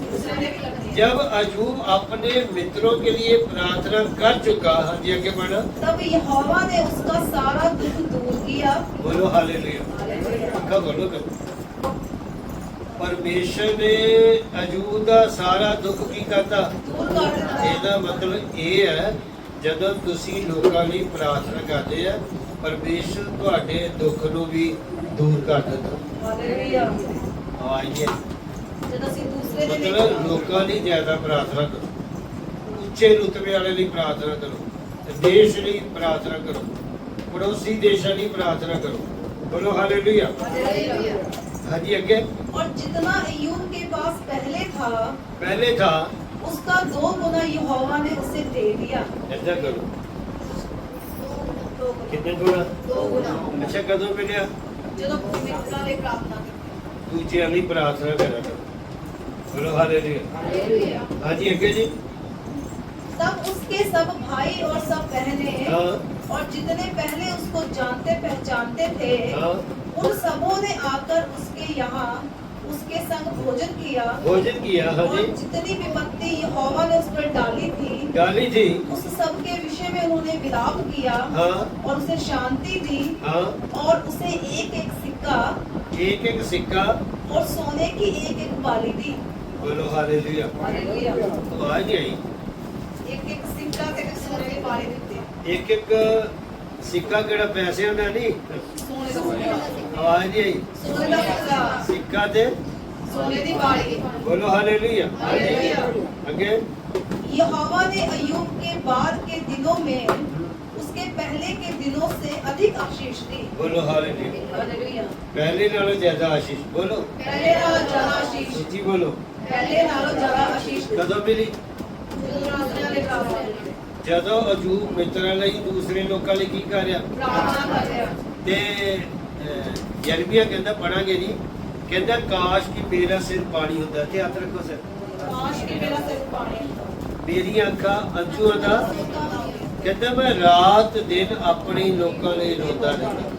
Speaker 2: दूसरे ने भी करते हैं।
Speaker 1: जब अयूब अपने मित्रों के लिए प्रार्थना कर चुका, हाँ जी आगे बढ़ा,
Speaker 2: तब यहोवा ने उसका सारा दुख दूर किया।
Speaker 1: बोलो हालेलुया।
Speaker 2: हालेलुया,
Speaker 1: ਅੱਖਾਂ ਖੋਲੋ ਕਰੋ। ਪਰਮੇਸ਼ਰ ਨੇ ਅਯੂਬ ਦਾ ਸਾਰਾ ਦੁੱਖ ਕੀ ਕਰਤਾ?
Speaker 2: दूर कर देता है।
Speaker 1: ਇਹਦਾ ਮਤਲਬ ਇਹ ਹੈ ਜਦੋਂ ਤੁਸੀਂ ਲੋਕਾਂ ਲਈ ਪ੍ਰਾਰਥਨਾ ਕਰਦੇ ਆ ਪਰਮੇਸ਼ਰ ਤੁਹਾਡੇ ਦੁੱਖ ਨੂੰ ਵੀ ਦੂਰ ਕਰ ਦਿੰਦਾ।
Speaker 2: हालेलुया,
Speaker 1: ਆਵਾਜ਼ ਨਹੀਂ ਆਈ।
Speaker 2: जब ਅਸੀਂ दूसरे ਦੇ ਲਈ
Speaker 1: ਮਤਲਬ ਲੋਕਾਂ ਲਈ ਜ਼ਿਆਦਾ ਪ੍ਰਾਰਥਨਾ ਕਰੋ, ਉੱਚੇ ਰੁਤਬੇ ਵਾਲੇ ਲਈ ਪ੍ਰਾਰਥਨਾ ਕਰੋ, ਦੇਸ਼ ਲਈ ਪ੍ਰਾਰਥਨਾ ਕਰੋ, ਪੜੋਸੀ ਦੇਸ਼ਾਂ ਲਈ ਪ੍ਰਾਰਥਨਾ ਕਰੋ। ਬੋਲੋ ਹਾਲੇਲੂਇਆ।
Speaker 2: हालेलुया,
Speaker 1: ਹਾਂਜੀ ਅੱਗੇ।
Speaker 2: और जितना अय्यूब के पास पहले था,
Speaker 1: ਪਹਿਲੇ ਥਾ
Speaker 2: उसका 2 गुना यहोवा ने उसे दे दिया।
Speaker 1: ਏਦਾਂ ਕਰੋ।
Speaker 2: 2 गुना,
Speaker 1: ਕਿੰਨੇ ਗੁਣਾ?
Speaker 2: 2 गुना।
Speaker 1: ਅੱਛਾ ਕਦੋਂ ਮਿਲਿਆ?
Speaker 2: ਜਦੋਂ ਪਰਮੇਸ਼ਰ ਲਈ ਪ੍ਰਾਰਥਨਾ ਕੀਤੀ।
Speaker 1: ਦੂਜਿਆਂ ਲਈ ਪ੍ਰਾਰਥਨਾ ਕਰਿਆ ਕਰੋ। ਬੋਲੋ ਹਾਲੇਲੂਇਆ।
Speaker 2: हालेलुया,
Speaker 1: ਹਾਂਜੀ ਅੱਗੇ ਜੀ।
Speaker 2: तब उसके सब भाई और सब बहनें
Speaker 1: हाँ
Speaker 2: और जितने पहले उसको जानते पहचानते थे,
Speaker 1: हाँ,
Speaker 2: उन सबों ने आकर उसके यहाँ उसके संग भोजन किया।
Speaker 1: भोजन किया। हाँ
Speaker 2: और
Speaker 1: जी।
Speaker 2: जितनी विपत्ति यहोवा ने उस पर डाली थी,
Speaker 1: डाली थी।
Speaker 2: उस सब के विषय में उन्होंने विलाप किया
Speaker 1: हाँ
Speaker 2: और उसे शांति दी
Speaker 1: हाँ।
Speaker 2: और उसे एक एक सिक्का
Speaker 1: एक एक सिक्का।
Speaker 2: और सोने की एक एक बाली दी।
Speaker 1: बोलो हालेलुया।
Speaker 2: हालेलुया,
Speaker 1: आवाज नहीं आई।
Speaker 2: एक एक सिक्का से एक सोने की बाली दी।
Speaker 1: एक एक सिक्का केड़ा पैसे होना नहीं।
Speaker 2: सोने का सिक्का,
Speaker 1: आवाज नहीं आई।
Speaker 2: सोने का सिक्का,
Speaker 1: सिक्का ते
Speaker 2: सोने दी बाड़ी।
Speaker 1: बोलो हालेलुया।
Speaker 2: हालेलुया।
Speaker 1: आगे
Speaker 2: यहोवा ने अय्यूब के बाद के दिनों में उसके पहले के दिनों से अधिक आशीष दी।
Speaker 1: बोलो हालेलुया।
Speaker 2: हालेलुया।
Speaker 1: पहले नालों ज्यादा आशीष। बोलो
Speaker 2: पहले नालों ज्यादा आशीष।
Speaker 1: जी बोलो।
Speaker 2: पहले नालों ज्यादा आशीष दी।
Speaker 1: कदों मिली?
Speaker 2: प्रार्थना ਦੇ ਕਾਰਨ
Speaker 1: ਜਦੋਂ ਅਜੂਬ ਮਿੱਤਰਾਂ ਲਈ ਦੂਸਰੇ ਲੋਕਾਂ ਲਈ ਕੀ ਕਰ ਰਿਹਾ
Speaker 2: ਪ੍ਰਾਰਥਨਾ ਕਰ ਰਿਹਾ।
Speaker 1: ਤੇ ਯਰਮੀਆ ਕਹਿੰਦਾ ਪੜਾਂਗੇ ਜੀ, ਕਹਿੰਦਾ ਕਾਸ਼ ਕਿ ਮੇਰਾ ਸਿਰ ਪਾਣੀ ਹੁੰਦਾ। ਤੇ ਹੱਥ ਰੱਖੋ ਸਿਰ।
Speaker 2: ਕਾਸ਼ ਕਿ ਮੇਰਾ ਸਿਰ ਪਾਣੀ
Speaker 1: ਮੇਰੀਆਂ ਅੱਖਾਂ ਅੰਜੂਆਂ ਦਾ, ਕਹਿੰਦਾ ਮੈਂ ਰਾਤ ਦਿਨ ਆਪਣੇ ਲੋਕਾਂ ਲਈ ਰੋਂਦਾ ਰਹਿੰਦਾ।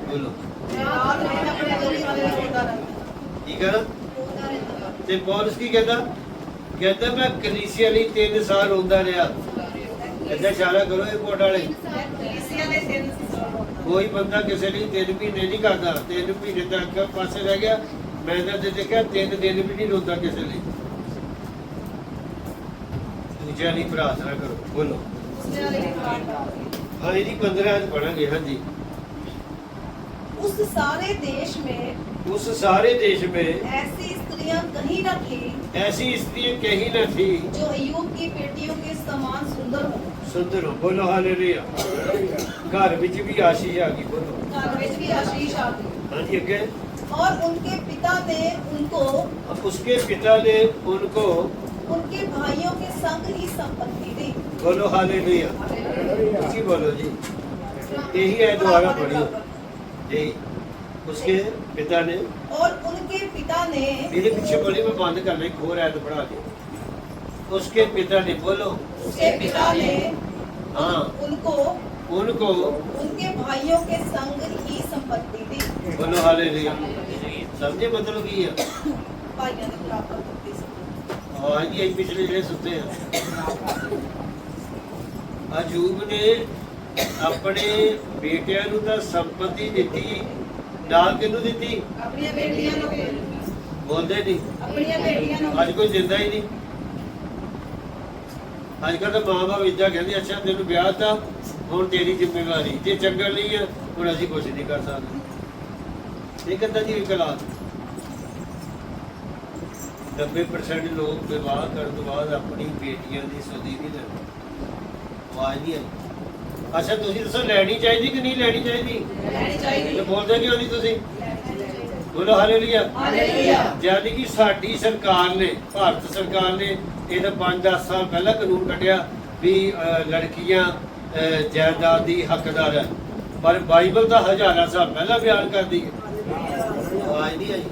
Speaker 1: ਬੋਲੋ
Speaker 2: ਰਾਤ ਦਿਨ ਆਪਣੇ ਲੋਕਾਂ ਲਈ ਰੋਂਦਾ ਰਹਿੰਦਾ।
Speaker 1: ਕੀ ਕਰਾਂ?
Speaker 2: ਰੋਂਦਾ ਰਹਿੰਦਾ।
Speaker 1: ਤੇ ਪੌਲਸ ਕੀ ਕਹਿੰਦਾ? ਕਹਿੰਦਾ ਮੈਂ ਕਲੀਸਿਆ ਲਈ 3 ਸਾਲ ਰੋਂਦਾ ਰਿਹਾ। ਕਹਿੰਦਾ ਇਸ਼ਾਰਾ ਕਰੋ ਇਹ ਕੋਟ ਵਾਲੇ,
Speaker 2: ਕਲੀਸਿਆ ਦੇ ਦਿਨ
Speaker 1: ਕੋਈ ਬੰਦਾ ਕਿਸੇ ਲਈ 3 ਮਹੀਨੇ ਨਹੀਂ ਕਰਦਾ। 3 ਮਹੀਨੇ ਤੱਕ ਪਾਸੇ ਰਹਿ ਗਿਆ। ਮੈਂ ਤਾਂ ਦੇਖਿਆ 3 ਦਿਨ ਵੀ ਨਹੀਂ ਰੋਂਦਾ ਕਿਸੇ ਲਈ। ਦੂਜਿਆਂ ਲਈ ਪ੍ਰਾਰਥਨਾ ਕਰੋ। ਬੋਲੋ
Speaker 2: ਉਸਨੇ ਲਈ ਪ੍ਰਾਰਥਨਾ।
Speaker 1: ਹਾਂ ਇਹਦੀ 15 ਪੜਾਂਗੇ। ਹਾਂਜੀ
Speaker 2: उस सारे देश में
Speaker 1: उस सारे देश में
Speaker 2: ऐसी स्त्रियां कहीं न थी
Speaker 1: ऐसी स्त्री कहीं न थी
Speaker 2: जो अय्यूब की बेटियों के समान सुंदर हो।
Speaker 1: सुंदर हो। बोलो हालेलुया। घर विच भी आशीष आ गई। बोलो
Speaker 2: घर में भी आशीष आ गई।
Speaker 1: हाँ जी अगे
Speaker 2: और उनके पिता ने उनको
Speaker 1: उसके पिता ने उनको
Speaker 2: उनके भाइयों के संग ही संपत्ति दी।
Speaker 1: बोलो हालेलुया। जी बोलो जी। यही है दोबारा पढ़ियो जी। उसके पिता ने
Speaker 2: और उनके पिता ने
Speaker 1: मेरे पीछे बोली, मैं बंद करना एक और ऐड पढ़ा दी। उसके पिता ने बोलो
Speaker 2: उसके पिता ने
Speaker 1: हाँ
Speaker 2: उनको
Speaker 1: उनको
Speaker 2: उनके भाइयों के संग ही संपत्ति दी।
Speaker 1: बोलो हालेलुया। समझे मतलब की है?
Speaker 2: भाइयों ने बराबर करती सी।
Speaker 1: हाँ जी एक पिछले ਜਿਹੜੇ ਸੁੱਤੇ ਆ। ਅਜੂਬ ਨੇ ਆਪਣੇ ਬੇਟਿਆਂ ਨੂੰ ਤਾਂ ਸੰਪਤੀ ਦਿੱਤੀ, ਨਾਲ ਕਿਹਨੂੰ ਦਿੱਤੀ?
Speaker 2: अपनी बेटियां नु
Speaker 1: ਬੋਲਦੇ ਨਹੀਂ।
Speaker 2: अपनी बेटियां नु
Speaker 1: ਅੱਜ ਕੋਈ ਦਿੰਦਾ ਹੀ ਨਹੀਂ। ਅੱਜ ਕੱਲ੍ਹ ਤਾਂ ਮਾਂ ਬਾਪ ਇੱਦਾਂ ਕਹਿੰਦੇ, ਅੱਛਾ ਤੈਨੂੰ ਵਿਆਹ ਤਾਂ ਹੁਣ ਤੇਰੀ ਜ਼ਿੰਮੇਵਾਰੀ, ਜੇ ਚੰਗਾ ਨਹੀਂ ਹੈ ਹੁਣ ਅਸੀਂ ਕੁਝ ਨਹੀਂ ਕਰ ਸਕਦੇ। ਇਹ ਕਿੱਦਾਂ ਦੀ ਔਲਾਦ? 90% ਲੋਕ ਵਿਵਾਹ ਕਰਨ ਤੋਂ ਬਾਅਦ ਆਪਣੀ ਬੇਟੀਆਂ ਦੀ ਸਦੀ ਨਹੀਂ ਲੈਂਦੇ। ਆਵਾਜ਼ ਨਹੀਂ ਆਈ। ਅੱਛਾ ਤੁਸੀਂ ਦੱਸੋ ਲੈਣੀ ਚਾਹੀਦੀ ਕਿ ਨਹੀਂ ਲੈਣੀ ਚਾਹੀਦੀ?
Speaker 2: लेनी चाहिए।
Speaker 1: ਤੇ ਬੋਲਦੇ ਕਿਉਂ ਨਹੀਂ ਤੁਸੀਂ? ਬੋਲੋ ਹਾਲੇਲੂਇਆ।
Speaker 2: हालेलुया।
Speaker 1: ਜਦ ਕਿ ਸਾਡੀ ਸਰਕਾਰ ਨੇ, ਭਾਰਤ ਸਰਕਾਰ ਨੇ ਇਹਦਾ 5-10 ਸਾਲ ਪਹਿਲਾਂ ਕਾਨੂੰਨ ਕੱਢਿਆ ਵੀ ਲੜਕੀਆਂ ਜਾਇਦਾਦ ਦੀ ਹੱਕਦਾਰ ਹੈ, ਪਰ ਬਾਈਬਲ ਤਾਂ ਹਜ਼ਾਰਾਂ ਸਾਲ ਪਹਿਲਾਂ ਬਿਆਨ ਕਰਦੀ ਹੈ। ਆਵਾਜ਼ ਨਹੀਂ ਆਈ।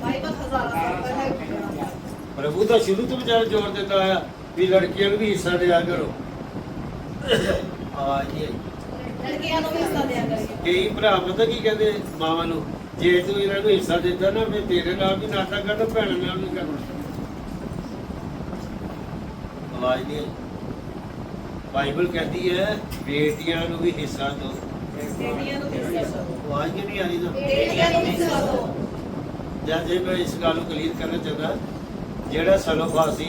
Speaker 2: बाइबल हजारों साल पहले
Speaker 1: ਪ੍ਰਭੂ ਤਾਂ ਸ਼ੁਰੂ ਤੋਂ ਵਿਚਾਰ ਜ਼ੋਰ ਦਿੰਦਾ ਆਇਆ ਵੀ ਲੜਕੀਆਂ ਨੂੰ ਵੀ ਹਿੱਸਾ ਦਿਆ ਕਰੋ। ਆਵਾਜ਼ ਨਹੀਂ ਆਈ।
Speaker 2: लड़कियां नु भी हिस्सा दिया करेंगे।
Speaker 1: ਕਈ ਭਰਾ ਪਤਾ ਕੀ ਕਹਿੰਦੇ ਮਾਵਾਂ ਨੂੰ, ਜੇ ਤੂੰ ਇਹਨਾਂ ਨੂੰ ਹਿੱਸਾ ਦਿੱਤਾ ਨਾ ਫਿਰ ਤੇਰੇ ਨਾਲ ਵੀ ਨਾਤਾ ਕਰਨਾ, ਭੈਣਾਂ ਨਾਲ ਵੀ ਕਰਨਾ। ਆਵਾਜ਼ ਨਹੀਂ ਆਈ। ਬਾਈਬਲ ਕਹਿੰਦੀ ਹੈ ਬੇਟੀਆਂ ਨੂੰ ਵੀ ਹਿੱਸਾ ਦਿਓ।
Speaker 2: बेटियां नु भी हिस्सा दो।
Speaker 1: ਆਵਾਜ਼ ਕਿਉਂ ਨਹੀਂ ਆ ਰਹੀ ਨਾ?
Speaker 2: बेटियां नु भी हिस्सा दो।
Speaker 1: ਜਾਂ ਜੇ ਮੈਂ ਇਸ ਗੱਲ ਨੂੰ ਕਲੀਅਰ ਕਰਨਾ ਚਾਹੁੰਦਾ, ਜਿਹੜਾ ਸਲੋਫਾ ਸੀ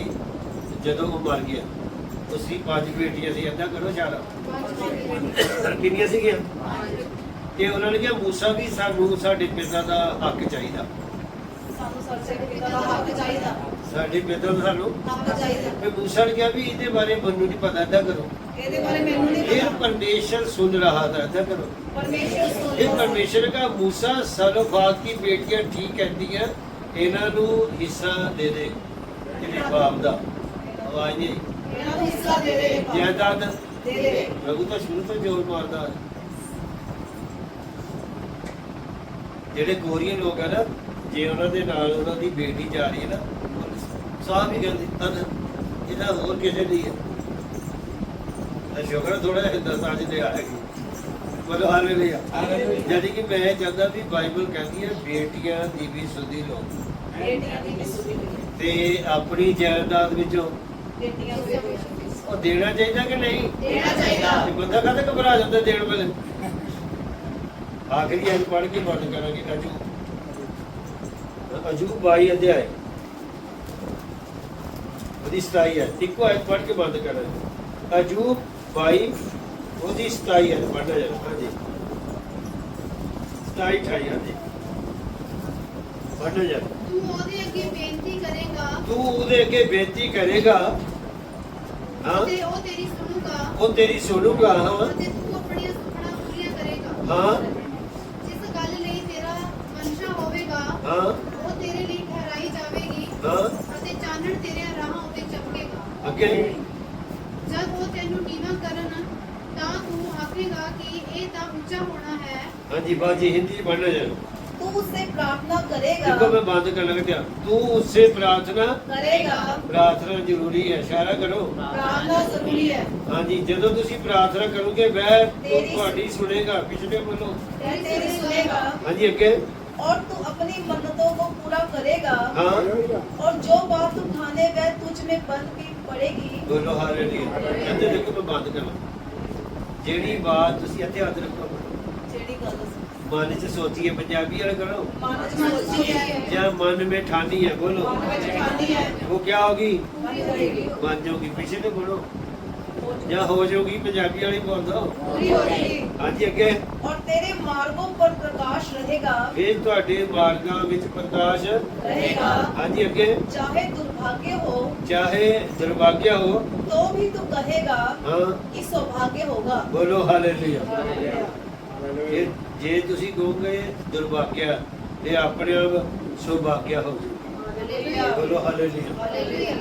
Speaker 1: ਜਦੋਂ ਉਹ ਮਰ ਗਿਆ, ਉਸਦੀ 5 ਬੇਟੀਆਂ ਸੀ। ਏਦਾਂ ਕਰੋ ਇਸ਼ਾਰਾ। ਕਿੰਨੀਆਂ ਸੀਗੀਆਂ? ਤੇ ਉਹਨਾਂ ਨੇ ਕਿਹਾ ਮੂਸਾ ਵੀ ਸਾਨੂੰ ਸਾਡੇ ਪਿਤਾ ਦਾ ਹੱਕ ਚਾਹੀਦਾ।
Speaker 2: सानू सरसे पिता दा हक चाहिदा।
Speaker 1: ਸਾਡੇ ਪਿਤਾ ਨੂੰ ਸਾਨੂੰ
Speaker 2: हक चाहिदा।
Speaker 1: ਫਿਰ ਮੂਸਾ ਨੇ ਕਿਹਾ ਵੀ ਇਹਦੇ ਬਾਰੇ ਮੈਨੂੰ ਨਹੀਂ ਪਤਾ, ਏਦਾਂ ਕਰੋ।
Speaker 2: ਇਹਦੇ ਬਾਰੇ ਮੈਨੂੰ ਨਹੀਂ
Speaker 1: फिर
Speaker 2: ਪਤਾ।
Speaker 1: परमेश्वर सुन रहा था, ऐसा करो।
Speaker 2: परमेश्वर सुन
Speaker 1: फिर
Speaker 2: रहा था।
Speaker 1: परमेश्वर का मूसा सलोफात की बेटियां ठीक कहती हैं, इन्हां नू हिस्सा दे दे तेरे बाप दा। आवाज नहीं आई।
Speaker 2: ਇਹਨਾਂ ਨੂੰ ਹਿੱਸਾ ਦੇ ਦੇ ਬਾਪ।
Speaker 1: जायदाद
Speaker 2: ਦੇ ਦੇ।
Speaker 1: प्रभु तो शुरू तो जोर मारदा है। ਜਿਹੜੇ ਕੋਰੀਅਨ ਲੋਕ ਹੈ ਨਾ, ਜੇ ਉਹਨਾਂ ਦੇ ਨਾਲ ਉਹਨਾਂ ਦੀ ਬੇਟੀ ਜਾ ਰਹੀ ਹੈ ਨਾ, ਸਾਹ ਵੀ ਕਹਿੰਦੇ ਅਨ ਇਹਦਾ ਹੋਰ ਕਿਸੇ ਦੀ ਹੈ। ਤਾਂ ਸ਼ੁਕਰ ਥੋੜਾ ਜਿਹਾ ਹਿੰਦੁਸਤਾਨ ਚ ਤੇ ਆ ਗਈ। ਬੋਲੋ ਹਾਲੇਲੂਇਆ। ਯਾਨੀ ਕਿ ਮੈਂ ਚਾਹੁੰਦਾ ਵੀ ਬਾਈਬਲ ਕਹਿੰਦੀ ਹੈ ਬੇਟੀਆਂ ਦੀ ਵੀ ਸੁਧੀ ਲਓ
Speaker 2: ਬੇਟੀਆਂ ਦੀ ਵੀ ਸੁਧੀ ਹੋਈ।
Speaker 1: ਤੇ ਆਪਣੀ ਜਾਇਦਾਦ ਵਿੱਚੋਂ
Speaker 2: ਬੇਟੀਆਂ ਨੂੰ ਵੀ
Speaker 1: ਉਹ ਦੇਣਾ ਚਾਹੀਦਾ ਕਿ ਨਹੀਂ?
Speaker 2: ਦੇਣਾ ਚਾਹੀਦਾ।
Speaker 1: ਤੇ ਬੰਦਾ ਕਾਹਤੇ ਘਬਰਾ ਜਾਂਦਾ ਦੇਣ ਵੇਲੇ? ਆਖਰੀ ਅੱਜ ਪੜ੍ਹ ਕੇ ਬੰਦ ਕਰਾਂਗੇ। ਅਜੂਬ 22 ਅਧਿਆਇ ਉਹਦੀ 27 ਹੈ। ਇੱਕੋ ਆਇਤ ਪੜ੍ਹ ਕੇ ਬੰਦ ਕਰਾਂਗੇ। ਅਜੂਬ 22 ਉਹਦੀ 27 ਹੈ। ਪੜ੍ਹਨਾ ਜਰਾ। ਹਾਂਜੀ 27-28 ਹਾਂਜੀ ਪੜ੍ਹਨਾ ਜਰਾ।
Speaker 3: ਤੂੰ ਉਹਦੇ ਅੱਗੇ ਬੇਨਤੀ ਕਰੇਗਾ
Speaker 1: ਤੂੰ ਉਹਦੇ ਅੱਗੇ ਬੇਨਤੀ ਕਰੇਗਾ, ਹਾਂ,
Speaker 3: ਤੇ ਉਹ ਤੇਰੀ ਸੁਣੂਗਾ
Speaker 1: ਉਹ ਤੇਰੀ ਸੁਣੂਗਾ, ਹਾਂ,
Speaker 3: ਅਤੇ ਤੂੰ ਆਪਣੀਆਂ ਸੁਪਨਾ ਪੂਰੀਆਂ ਕਰੇਗਾ।
Speaker 1: ਹਾਂ,
Speaker 3: ਜਿਸ ਗੱਲ ਲਈ ਤੇਰਾ ਮਨਸ਼ਾ ਹੋਵੇਗਾ
Speaker 1: ਹਾਂ,
Speaker 3: ਉਹ ਤੇਰੇ ਲਈ ਠਹਿਰਾਈ ਜਾਵੇਗੀ
Speaker 1: ਹਾਂ,
Speaker 3: ਅਤੇ ਚਾਨਣ ਤੇਰੇ ਰਾਹਾਂ ਉੱਤੇ ਚਮਕੇਗਾ।
Speaker 1: ਅੱਗੇ
Speaker 3: ਜਦ ਉਹ ਤੈਨੂੰ ਨੀਵਾਂ ਕਰਨ ਤਾਂ ਤੂੰ ਆਖੇਗਾ ਕਿ ਇਹ ਤਾਂ ਉੱਚਾ ਹੋਣਾ ਹੈ।
Speaker 1: ਹਾਂਜੀ ਬਾਜੀ ਹਿੰਦੀ ਚ ਪढ़ना जाए।
Speaker 2: तू उससे प्रार्थना करेगा
Speaker 1: देखो मैं बात करने लग गया, तू उससे प्रार्थना
Speaker 2: करेगा
Speaker 1: प्रार्थना जरूरी है, इशारा करो।
Speaker 2: प्रार्थना जरूरी है
Speaker 1: हाँ जी, ਜਦੋਂ ਤੁਸੀਂ ਪ੍ਰਾਰਥਨਾ ਕਰੋਗੇ ਵह ਤੁਹਾਡੀ ਸੁਣੇਗਾ। ਪਿਛਲੇ ਬੋਲੋ।
Speaker 2: तेरी सुनेगा
Speaker 1: ਹਾਂਜੀ ਅੱਗੇ।
Speaker 2: और तू अपनी मन्नतों को पूरा करेगा
Speaker 1: हाँ,
Speaker 2: और जो बात तू ठाने वह तुझ में बन भी पड़ेगी।
Speaker 1: ਬੋਲੋ ਹਾਲੇਲੂਇਆ। ਕਹਿੰਦੇ ਦੇਖੋ ਮੈਂ ਬੰਦ ਕਰਾਂ, ਜਿਹੜੀ ਬਾਤ ਤੁਸੀਂ ਇੱਥੇ ਹੱਥ ਰੱਖੋ,
Speaker 2: जेड़ी गल
Speaker 1: ਮਨ ਚ ਸੋਚੀਏ, ਪੰਜਾਬੀ ਵਾਲਾ ਕਰੋ,
Speaker 2: मन च सोची है
Speaker 1: ਜਾਂ ਮਨ में ठानी है, बोलो
Speaker 2: मन में ठानी है
Speaker 1: वो क्या होगी,
Speaker 2: बन जाएगी
Speaker 1: बन जाओगी। पीछे तो बोलो ਜਾਂ ਹੋ ਜਾਊਗੀ, ਪੰਜਾਬੀ ਵਾਲੀ ਬੋਲ ਦੋ।
Speaker 2: पूरी हो जाएगी।
Speaker 1: ਹਾਂਜੀ ਅੱਗੇ।
Speaker 2: और तेरे मार्गों पर प्रकाश रहेगा
Speaker 1: ਫਿਰ ਤੁਹਾਡੇ ਮਾਰਗਾਂ ਵਿੱਚ ਪ੍ਰਕਾਸ਼
Speaker 2: रहेगा
Speaker 1: ਹਾਂਜੀ ਅੱਗੇ।
Speaker 2: चाहे दुर्भाग्य हो
Speaker 1: ਚਾਹੇ ਦੁਰਭਾਗਿਆ ਹੋ,
Speaker 2: तो भी तू कहेगा
Speaker 1: ਹਾਂ,
Speaker 2: कि सौभाग्य होगा।
Speaker 1: ਬੋਲੋ ਹਾਲੇਲੂਇਆ। ਜੇ ਤੁਸੀਂ ਕਹੋਗੇ ਦੁਰਭਾਗਿਆ, ਇਹ ਆਪਣੇ ਆਪ ਸੌਭਾਗਿਆ ਹੋ ਜਾਊ।
Speaker 2: हालेलुया
Speaker 1: ਬੋਲੋ ਹਾਲੇਲੂਇਆ।
Speaker 2: हालेलुया